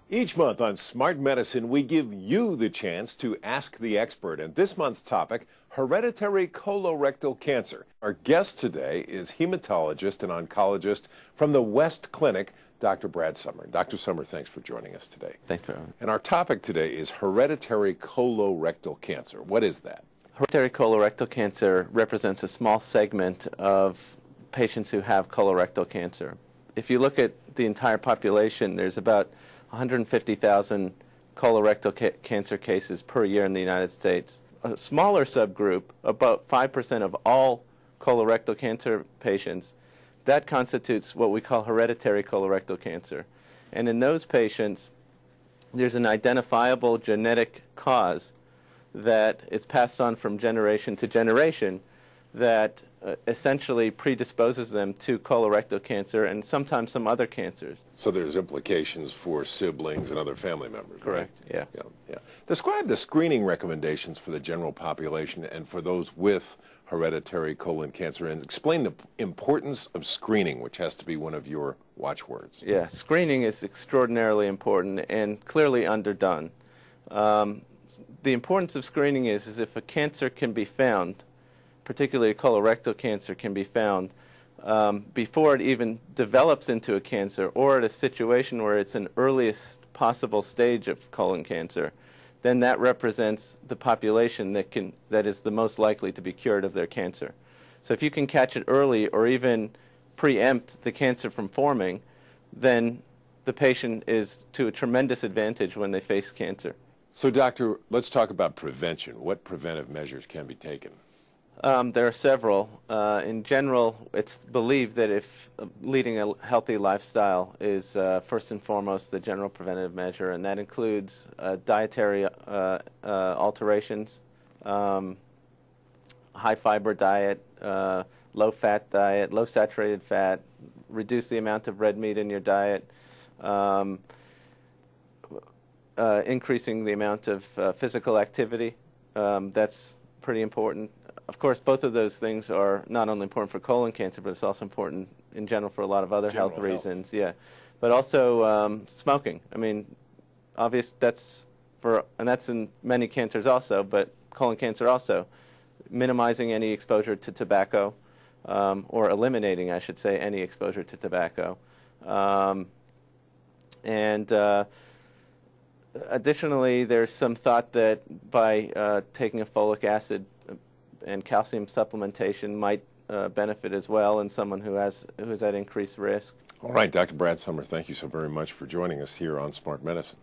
Each month on Smart Medicine, we give you the chance to ask the expert. And this month's topic, hereditary colorectal cancer. Our guest today is hematologist and oncologist from the West Clinic, Dr. Brad Summer. Dr. Summer, thanks for joining us today. Thanks for having me. And our topic today is hereditary colorectal cancer. What is that? Hereditary colorectal cancer represents a small segment of patients who have colorectal cancer. If you look at the entire population, there's about 150,000 colorectal cancer cases per year in the United States. A smaller subgroup, about 5% of all colorectal cancer patients, that constitutes what we call hereditary colorectal cancer. And in those patients, there's an identifiable genetic cause that is passed on from generation to generation that essentially predisposes them to colorectal cancer and sometimes some other cancers. So there's implications for siblings and other family members, Correct, right? yeah. Yeah. Describe the screening recommendations for the general population and for those with hereditary colon cancer, and explain the importance of screening, which has to be one of your watchwords. Yeah, screening is extraordinarily important and clearly underdone. The importance of screening is if a cancer can be found, particularly a colorectal cancer can be found before it even develops into a cancer, or at a situation where it's an earliest possible stage of colon cancer, then that represents the population that is the most likely to be cured of their cancer. So if you can catch it early or even preempt the cancer from forming, then the patient is to a tremendous advantage when they face cancer. So, doctor, let's talk about prevention. What preventive measures can be taken? There are several. In general, it's believed that if leading a healthy lifestyle is first and foremost the general preventative measure, and that includes dietary alterations, high-fiber diet, low-fat diet, low-saturated fat, reduce the amount of red meat in your diet, increasing the amount of physical activity. That's pretty important. Of course, both of those things are not only important for colon cancer, but it's also important in general for a lot of other health reasons. Yeah, but also smoking. I mean, that's in many cancers also, but colon cancer also. Minimizing any exposure to tobacco, or eliminating, I should say, any exposure to tobacco, additionally, there's some thought that by taking a folic acid and calcium supplementation might benefit as well in someone who is at increased risk. All right, Dr. Brad Summer, thank you so very much for joining us here on Smart Medicine.